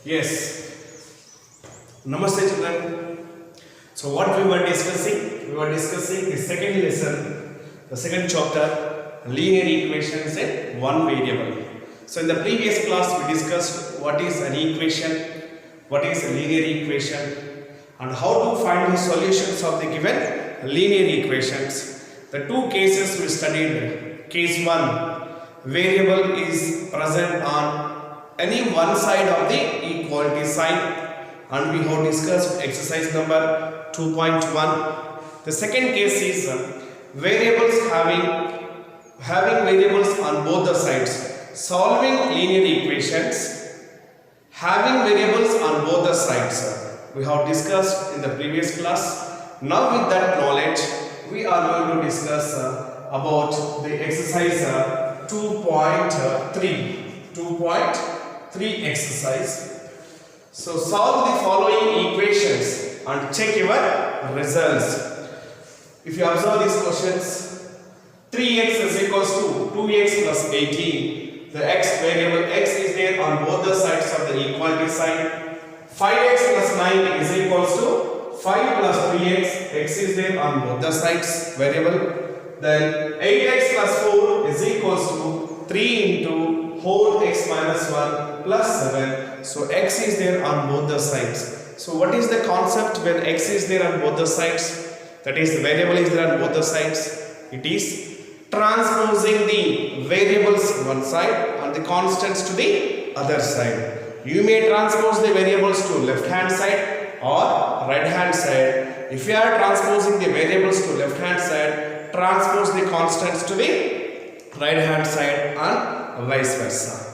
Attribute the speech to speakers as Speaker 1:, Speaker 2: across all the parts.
Speaker 1: Yes. Namaste children. So what we were discussing? We were discussing the second lesson, the second chapter, linear equations in one variable. So in the previous class we discussed what is an equation, what is a linear equation, and how to find the solutions of the given linear equations. The two cases we studied. Case 1, variable is present on any one side of the equality sign, and we have discussed exercise number 2.1. The second case is variables having variables on both the sides, solving linear equations having variables on both the sides. We have discussed in the previous class. Now with that knowledge we are going to discuss about the exercise 2.3 exercise. So solve the following equations and check your results. If you observe these questions, 3x is equals to 2x plus 18. The x variable x is there on both the sides of the equality sign. 5x plus 9 is equals to 5 plus 3x, x is there on both the sides variable. Then 8x plus 4 is equals to 3 into whole x minus 1 plus 7. So x is there on both the sides. So what is the concept when x is there on both the sides? That is, the variable is there on both the sides. It is transposing the variables one side and the constants to the other side. You may transpose the variables to left hand side or right hand side. If you are transposing the variables to left hand side, transpose the constants to the right hand side and vice versa.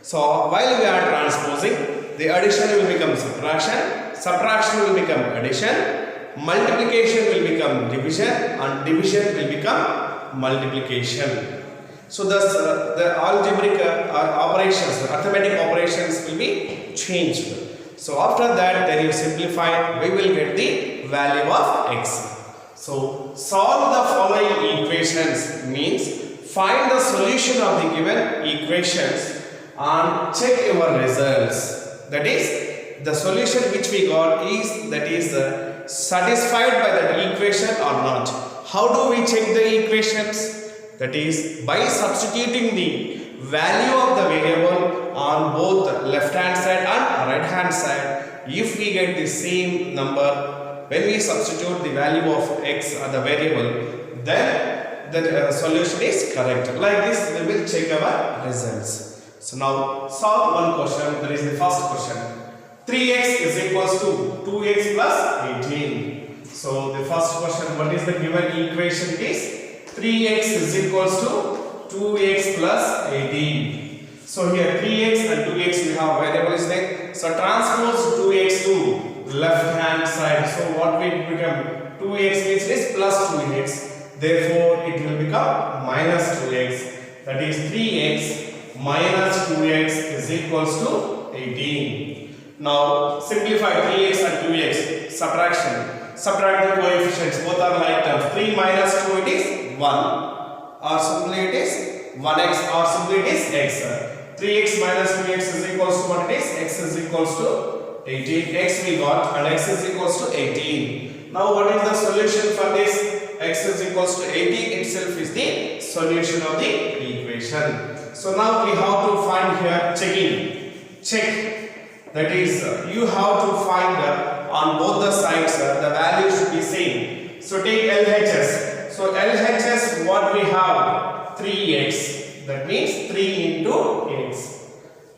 Speaker 1: So while we are transposing, the addition will become subtraction, subtraction will become addition, multiplication will become division, and division will become multiplication. So thus the algebraic operations, the arithmetic operations will be changed. So after that, then you simplify, we will get the value of x. So solve the following equations means find the solution of the given equations and check your results. That is, the solution which we got is satisfied by that equation or not. How do we check the equations? That is, by substituting the value of the variable on both left hand side and right hand side. If we get the same number, when we substitute the value of x or the variable, then the solution is correct. Like this, we will check our results. So now solve one question. That is the first question. 3x is equals to 2x plus 18. So the first question, what is the given equation? It is 3x is equals to 2x plus 18. So here 3x and 2x we have variables there. So transpose 2x to left hand side. So what will become? 2x means is plus 2x. Therefore it will become minus 2x. That is 3x minus 2x is equals to 18. Now simplify 3x and 2x. Subtraction. Subtract the coefficients. Both are like terms. 3 minus 2 it is 1. Or simply it is 1x or simply it is x. 3x minus 2x is equals to what it is? X is equals to 18. X we got and x is equals to 18. Now what is the solution for this? X is equals to 18 itself is the solution of the equation. So now we have to find here checking. Check. That is, you have to find on both the sides the value should be same. So take LHS. So LHS what we have? 3x. That means 3 into x.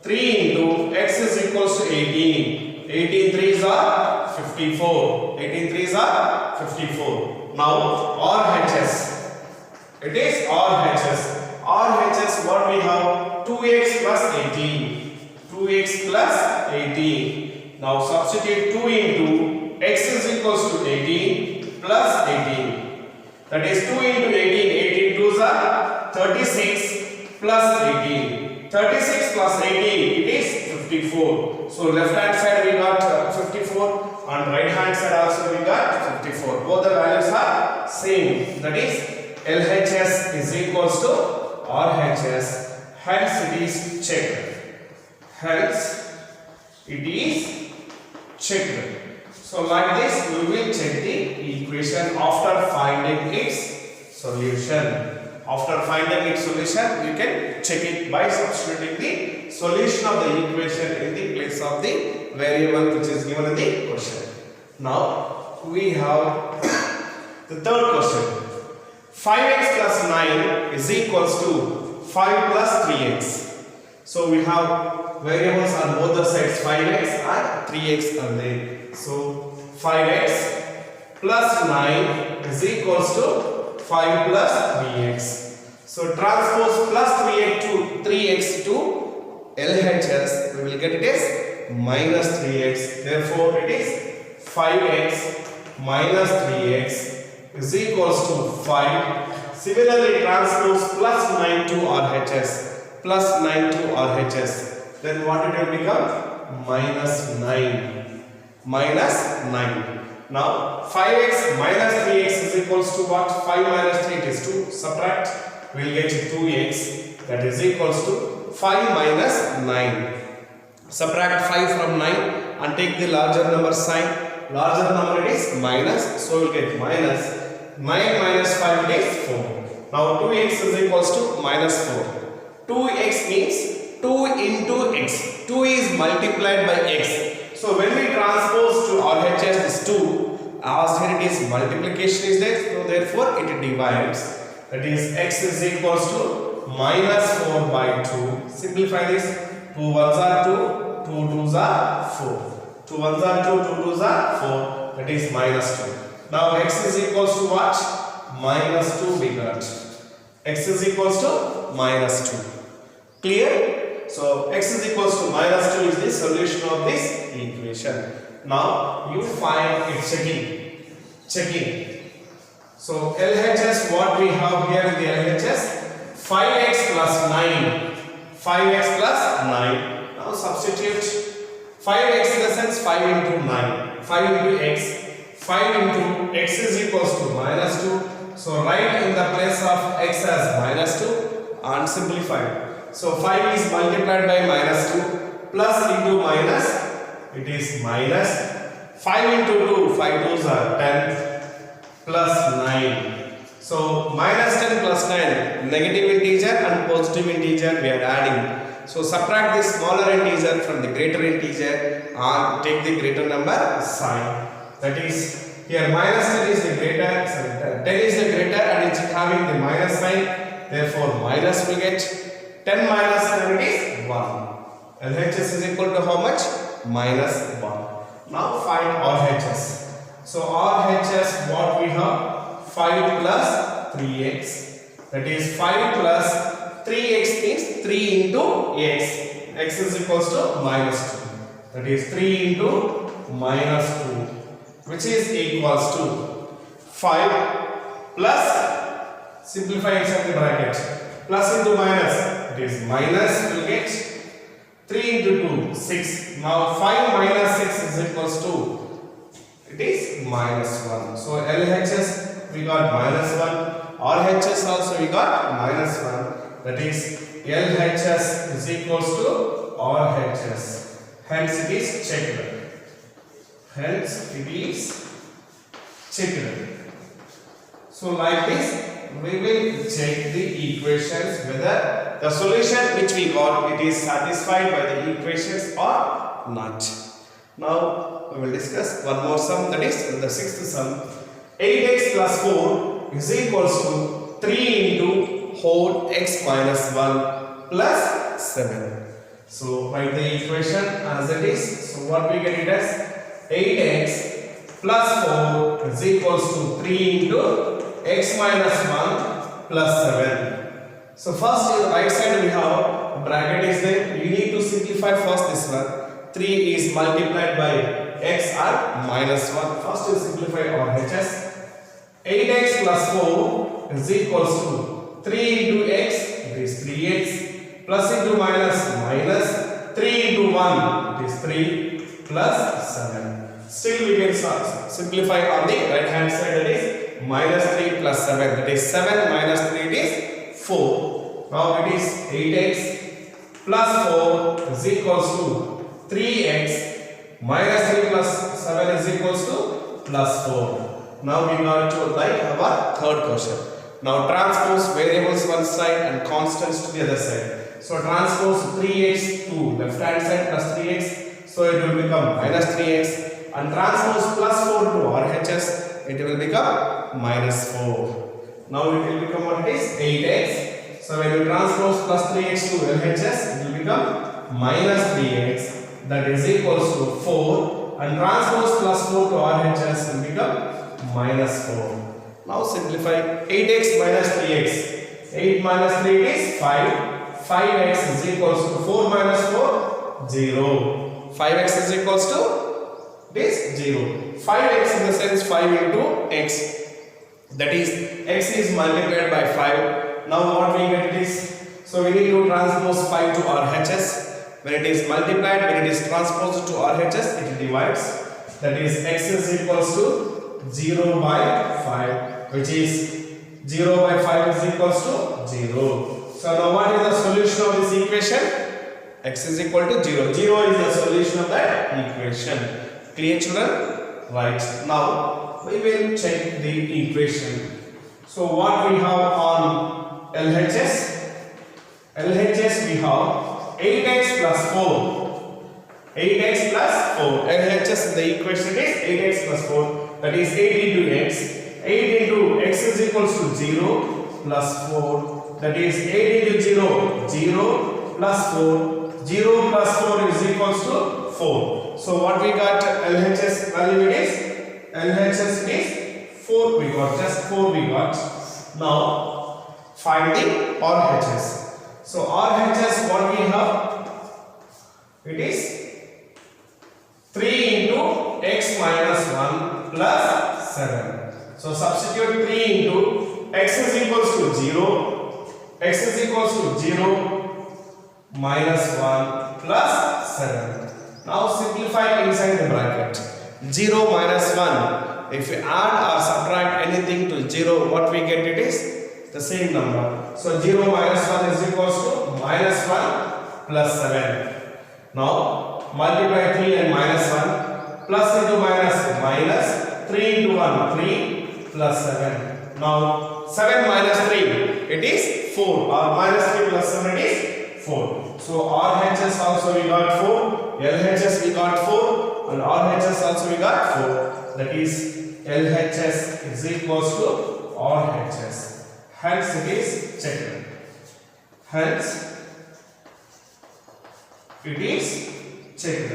Speaker 1: 3 into x is equals to 18. 18 3s are 54. 18 3s are 54. Now RHS. It is RHS. RHS what we have? 2x plus 18. 2x plus 18. Now substitute 2 into x is equals to 18 plus 18. That is 2 into 18. 18 2s are 36 plus 18. 36 plus 18 it is 54. So left hand side we got 54 and right hand side also we got 54. Both the values are same. That is LHS is equals to RHS. Hence it is checked. Hence it is checked. So like this we will check the equation after finding its solution. After finding its solution, you can check it by substituting the solution of the equation in the place of the variable which is given in the question. Now we have the third question. 5x plus 9 is equals to 5 plus 3x. So we have variables on both the sides, 5x and 3x are there. So 5x plus 9 is equals to 5 plus 3x. So transpose plus 3x to LHS, we will get it as minus 3x. Therefore, it is 5x minus 3x is equals to 5. Similarly, transpose plus 9 to RHS. Plus 9 to RHS. Then what it will become? Minus 9. Minus 9. Now 5x minus 3x is equals to what? 5 minus 3 it is 2. Subtract, we will get 2x, that is equals to 5 minus 9. Subtract 5 from 9 and take the larger number sign. Larger number it is minus, so we will get minus 9 minus 5 it is 4. Now 2x is equals to minus 4. 2x means 2 into x. 2 is multiplied by x. So when we transpose to RHS this 2, as here it is multiplication is there, so therefore it divides. That is x is equals to minus 4 by 2. Simplify this. 2 1s are 2, 2 2s are 4. 2 1s are 2, 2 2s are 4. That is minus 2. Now x is equals to what? Minus 2 we got. X is equals to minus 2. Clear? So x is equals to minus 2 is the solution of this equation. Now you find its checking. So LHS, what we have here in the LHS, 5x plus 9. 5x plus 9. Now substitute 5x in the sense 5 into 9. 5 into x. 5 into x is equals to minus 2. So write in the place of x as minus 2 and simplify. So 5 is multiplied by minus 2 plus into minus, it is minus 5 into 2, 5 2s are 10 plus 9. So minus 10 plus 9, negative integer and positive integer we are adding. So subtract the smaller integer from the greater integer and take the greater number sign. That is, here minus 10 is the greater, sorry, 10 is the greater and it's having the minus sign. Therefore minus will get 10 minus 7 is 1. LHS is equal to how much? Minus 1. Now find RHS. So RHS, what we have? 5 plus 3x. That is 5 plus 3x means 3 into x. X is equals to minus 2. That is 3 into minus 2. Which is equals to 5 plus, simplify inside the bracket. Plus into minus. It is minus, will get 3 into 2, 6. Now 5 minus 6 is equals to, it is minus 1. So LHS we got minus 1. RHS also we got minus 1. That is LHS is equals to RHS. Hence it is checked. Hence it is checked. So like this we will check the equations whether the solution which we got it is satisfied by the equations or not. Now we will discuss one more sum, that is the sixth sum. 8x plus 4 is equals to 3 into whole x minus 1 plus 7. So write the equation as it is. So what we get it as 8x plus 4 is equals to 3 into x minus 1 plus 7. So first in the right side we have bracket is there. You need to simplify first this one. 3 is multiplied by x and minus 1. First you simplify RHS. 8x plus 4 is equals to 3 into x, it is 3x, plus into minus 3 into 1, it is 3, plus 7. Still we can simplify on the right hand side, that is minus 3 plus 7, that is 7 minus 3, it is 4. Now it is 8x plus 4 is equals to 3x minus 3 plus 7 is equals to plus 4. Now we got to write our third question. Now transpose variables one side and constants to the other side. So transpose 3x to left hand side plus 3x. So it will become minus 3x. And transpose plus 4 to RHS. It will become minus 4. Now it will become what it is? 8x. So when you transpose plus 3x to LHS, it will become minus 3x. That is equals to 4. And transpose plus 4 to RHS will become minus 4. Now simplify 8x minus 3x. 8 minus 3 is 5. 5x is equals to 4 minus 4, 0. 5x is equals to this 0. 5x in the sense 5 into x. That is x is multiplied by 5. Now what we get is, so we need to transpose 5 to RHS. When it is multiplied, when it is transposed to RHS, it divides. That is x is equals to 0 by 5, which is 0 by 5 is equals to 0. So now what is the solution of this equation? X is equal to 0. 0 is the solution of that equation. Clear, children? Right. Now we will check the equation. So what we have on LHS? LHS we have 8x plus 4. 8x plus 4. LHS in the equation is 8x plus 4. That is 8 into x. 8 into x is equals to 0 plus 4. That is 8 into 0, 0 plus 4. 0 plus 4 is equals to 4. So what we got LHS value is? LHS is 4 we got. Just 4 we got. Now find the RHS. So RHS what we have? It is 3 into x minus 1 plus 7. So substitute 3 into x is equals to 0. X is equals to 0 minus 1 plus 7. Now simplify inside the bracket. 0 minus 1. If we add or subtract anything to 0, what we get it is the same number. So 0 minus 1 is equals to minus 1 plus 7. Now multiply 3 and minus 1. Plus into minus minus. 3 into 1 3 plus 7. Now 7 minus 3 it is 4, or minus 3 plus 7 is 4. So RHS also we got 4, LHS we got 4, and RHS also we got 4. That is LHS is equals to RHS. Hence it is checked. Hence it is checked.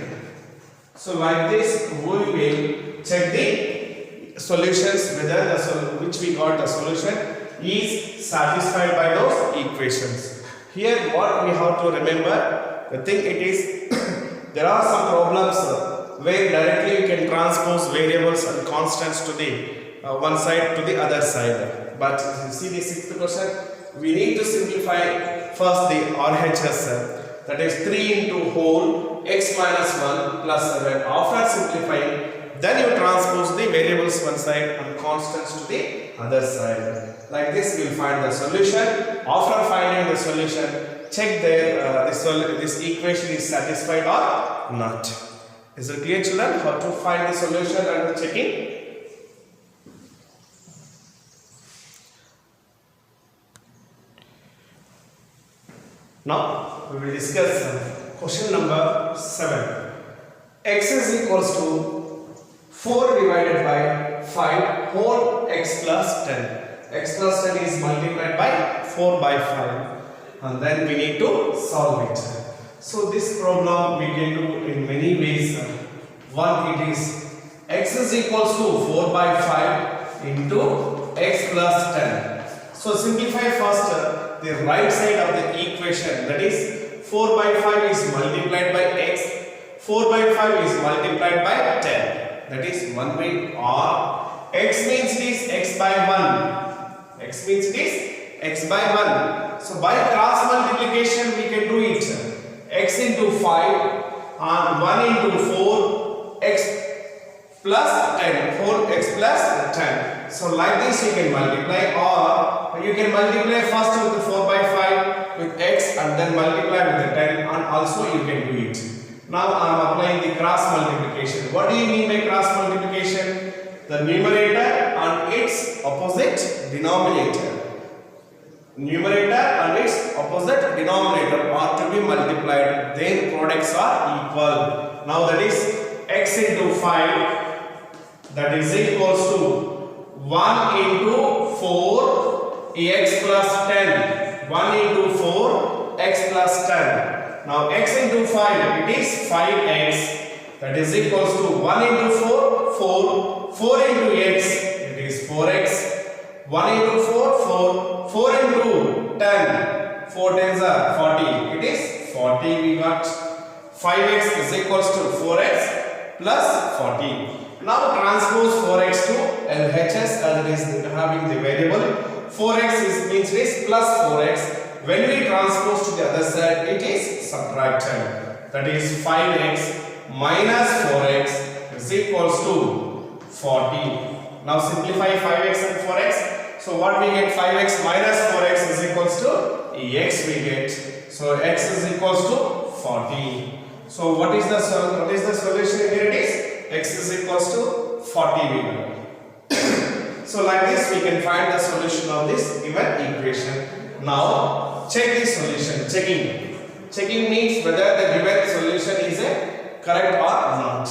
Speaker 1: So like this we will check the solutions whether the which we got the solution is satisfied by those equations. Here what we have to remember, the thing it is there are some problems where directly you can transpose variables and constants to the one side to the other side. But you see the sixth question, we need to simplify first the RHS, that is 3 into whole x minus 1 plus 7. After simplifying, then you transpose the variables one side and constants to the other side. Like this we will find the solution. After finding the solution, check there this equation is satisfied or not. Is it clear, children, how to find the solution and checking? Now we will discuss question number 7. X is equals to 4 divided by 5 whole x plus 10. X plus 10 is multiplied by 4 by 5, and then we need to solve it. So this problem we can do in many ways. One, it is x is equals to 4 by 5 into x plus 10. So simplify first the right side of the equation, that is 4 by 5 is multiplied by x, 4 by 5 is multiplied by 10, that is 1 by r. X means it is x by 1. X means it is x by 1. So by cross multiplication we can do it. X into 5 and 1 into 4, x plus 10, 4x plus 10. So like this you can multiply, or you can multiply first with the 4 by 5 with x and then multiply with the 10, and also you can do it. Now I am applying the cross multiplication. What do you mean by cross multiplication? The numerator and its opposite denominator. Numerator and its opposite denominator are to be multiplied. Their products are equal. Now that is x into 5, that is equals to 1 into 4 x plus 10. 1 into 4 x plus 10. Now x into 5, it is 5x, that is equals to 1 into 4, 4. 4 into x, it is 4x. 1 into 4, 4. 4 into 10, 4 tens are 40, it is 40. We got 5x is equals to 4x plus 40. Now transpose 4x to LHS as it is having the variable. 4x means it is plus 4x. When we transpose to the other side, it is subtracted. That is 5x minus 4x is equals to 40. Now simplify 5x and 4x. So what we get? 5x minus 4x is equals to x we get. So x is equals to 40. So what is the solution here? It is x is equals to 40 we get. So like this we can find the solution of this given equation. Now check the solution. Checking means whether the given solution is correct or not.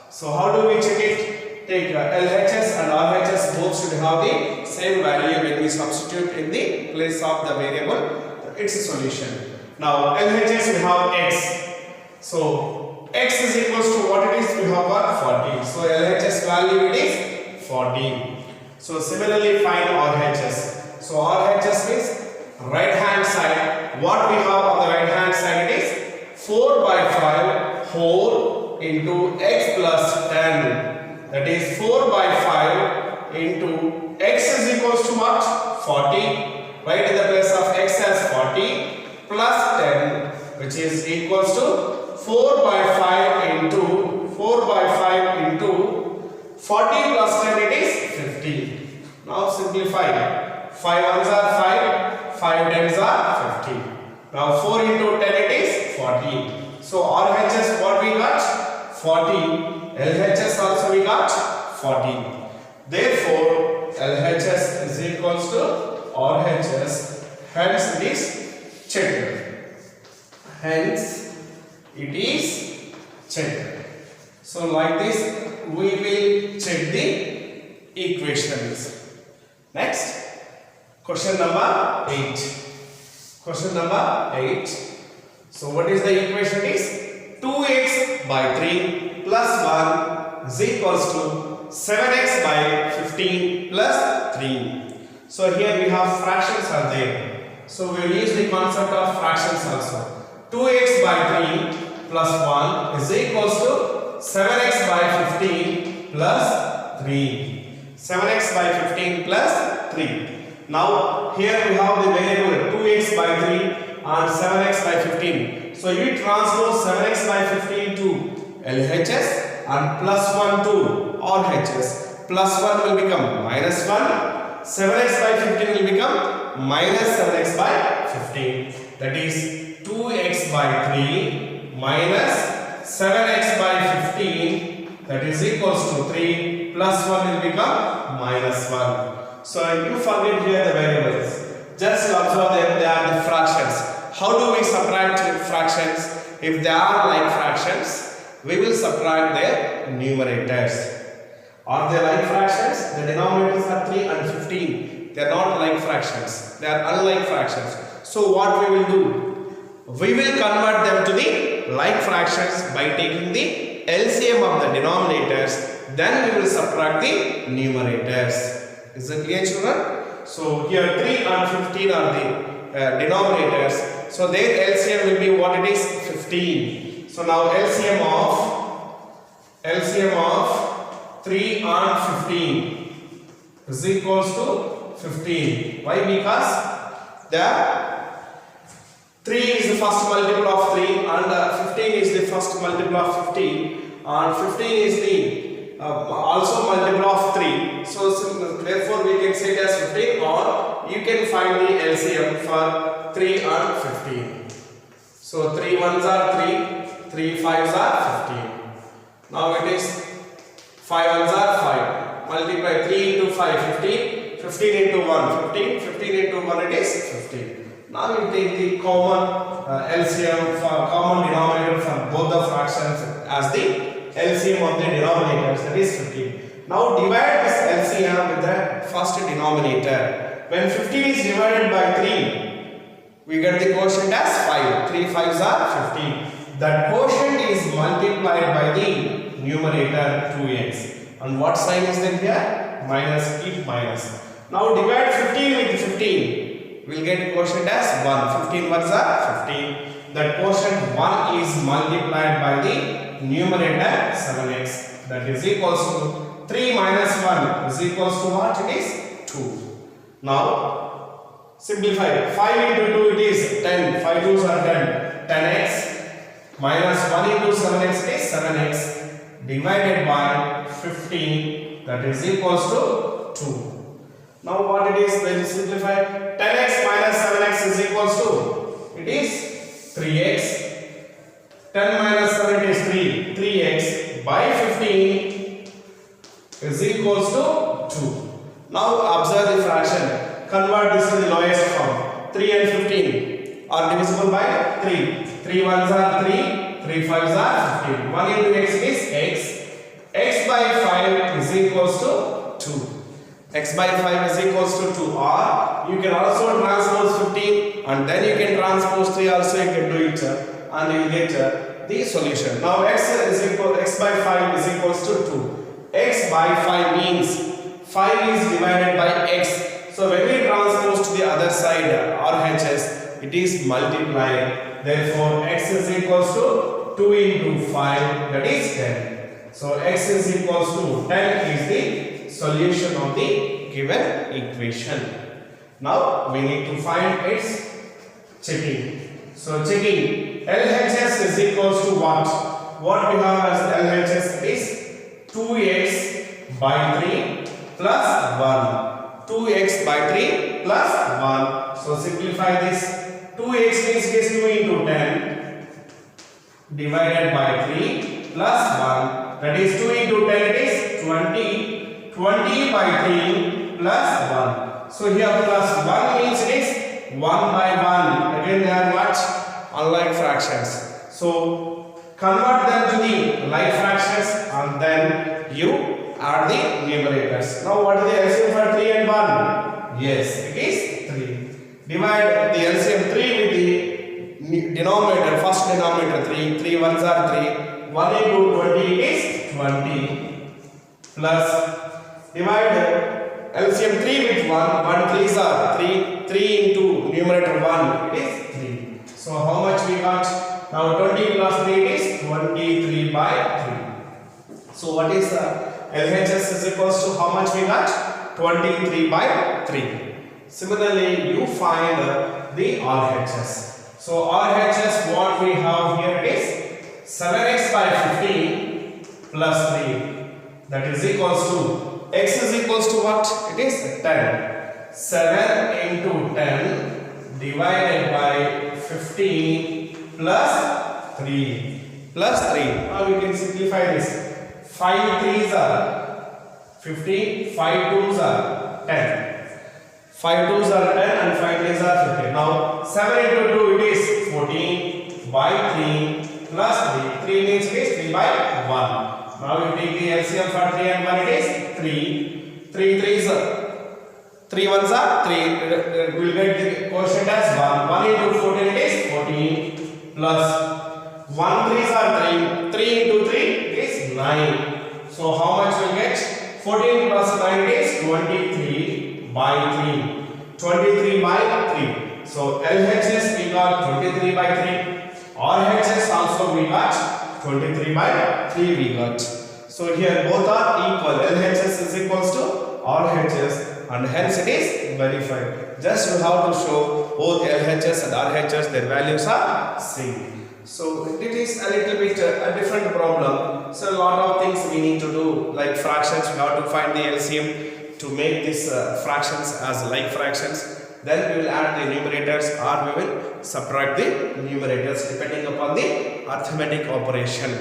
Speaker 1: So how do we check it? Take LHS and RHS both should have the same value when we substitute in the place of the variable. It's a solution. Now LHS we have x. So x is equals to what it is? We have got 40. So LHS value it is 40. So similarly find RHS. So RHS means right hand side. What we have on the right hand side is 4 by 5 whole into x plus 10. That is 4 by 5 into x is equals to what? 40. Write in the place of x as 40 plus 10, which is equals to 4 by 5 into 40 plus 10, it is 50. Now simplify. 5 ones are 5, 5 tens are 50. Now 4 into 10 it is 40. So RHS what we got? 40. LHS also we got 40. Therefore LHS is equals to RHS. Hence it is checked. Hence it is checked. So like this we will check the equations. Next, question number 8. Question number 8. So what is the equation? Is 2x by 3 plus 1 is equals to 7x by 15 plus 3. So here we have fractions are there. So we will use the concept of fractions also. 2x by 3 plus 1 is equals to 7x by 15 plus 3. 7x by 15 plus 3. Now here we have the variable 2x by 3 and 7x by 15. So you transpose 7x by 15 to LHS and plus 1 to RHS. Plus 1 will become minus 1. 7x by 15 will become minus 7x by 15. That is 2x by 3 minus 7x by 15, that is equals to 3 plus 1 will become minus 1. So you forget here the variables. Just observe them, they are the fractions. How do we subtract fractions? If they are like fractions, we will subtract their numerators. Are they like fractions? The denominators are 3 and 15. They are not like fractions. They are unlike fractions. So what we will do? We will convert them to the like fractions by taking the LCM of the denominators. Then we will subtract the numerators. Is it clear, children? So here 3 and 15 are the denominators. So their LCM will be what it is? 15. So now LCM of 3 and 15 is equals to 15. Why? Because the 3 is the first multiple of 3 and 15 is the first multiple of 15 and 15 is the also multiple of 3. So therefore we can say it as 15, or you can find the LCM for 3 and 15. So 3 ones are 3, 3 5s are 15. Now it is 5 1s are 5. Multiply 3 into 5, 15. 15 into 1, 15. 15 into 1, it is 15. Now you take the common LCM, common denominator from both the fractions as the LCM of the denominators, that is 15. Now divide this LCM with the first denominator. When 15 is divided by 3, we get the quotient as 5. 3 5s are 15. That quotient is multiplied by the numerator 2x. And what sign is there here? Minus, keep minus. Now divide 15 with 15. We will get quotient as 1. 15 ones are 15. That quotient 1 is multiplied by the numerator 7x. That is equals to 3 minus 1 is equals to what? It is 2. Now simplify. 5 into 2 it is 10. 5 2s are 10. 10x minus 1 into 7x is 7x divided by 15. That is equals to 2. Now what it is, when you simplify, 10x minus 7x is equals to, it is 3x. 10 minus 7 is 3. 3x by 15 is equals to 2. Now observe the fraction. Convert this to the lowest form. 3 and 15 are divisible by 3. 3 ones are 3. 3 fives are 15. 1 into x is x. X by 5 is equals to 2. X by 5 is equals to 2, or you can also transpose 15 and then you can transpose 3 also, you can do it and you will get the solution. Now x by 5 is equals to 2. X by 5 means 5 is divided by x. So when we transpose to the other side RHS, it is multiplied. Therefore x is equals to 2 into 5, that is 10. So x is equals to 10 is the solution of the given equation. Now we need to find its checking. So checking LHS is equals to what? What we have as LHS is 2x by 3 plus 1. 2x by 3 plus 1. So simplify this. 2x means it is 2 into 10 divided by 3 plus 1. That is 2 into 10 it is 20. 20 by 3 plus 1. So here plus 1 means it is 1 by 1. Again they are what? Unlike fractions. So convert them to the like fractions and then you add the numerators. Now what is the LCM for 3 and 1? Yes, it is 3. Divide the LCM 3 with the denominator, first denominator 3. 3 ones are 3. 1 into 20 is 20 plus divide LCM 3 with 1. 1 3s are 3. 3 into numerator 1, it is 3. So how much we got? Now 20 plus 3 is 23 by 3. So what is LHS is equals to how much we got? 23 by 3. Similarly, you find the RHS. So RHS, what we have here is 7x by 15 plus 3. That is equals to, x is equals to what? It is 10. 7 into 10 divided by 15 plus 3. Plus 3. Now we can simplify this. 5 3s are 15. 5 2s are 10. 5 2s are 10 and 5 3s are 15. Now 7 into 2 it is 14 by 3 plus 3. 3 means it is 3 by 1. Now you take the LCM for 3 and 1, it is 3. 3 3s are 3 ones are 3. We will get the quotient as 1. 1 into 14 it is 14 plus 1 3s are 3. 3 into 3 it is 9. So how much we will get? 14 plus 9 is 23 by 3. 23 by 3. So LHS we got 23 by 3. RHS also we got 23 by 3 we got. So here both are equal. LHS is equals to RHS and hence it is verified. Just you have to show both LHS and RHS, their values are same. So it is a little bit a different problem. So a lot of things we need to do, like fractions, we have to find the LCM to make these fractions as like fractions. Then we will add the numerators or we will subtract the numerators depending upon the arithmetic operation.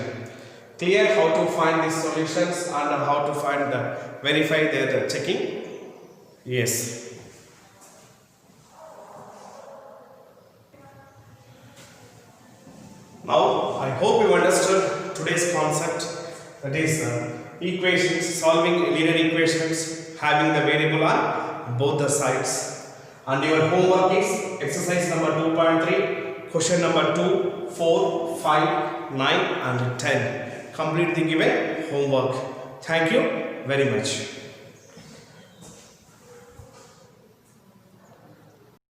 Speaker 1: Clear how to find these solutions and how to find verify their checking? Yes. Now I hope you understood today's concept, that is equations, solving linear equations having the variable on both the sides. And your homework is exercise number 2.3, question number 2, 4, 5, 9 and 10. Complete the given homework. Thank you very much.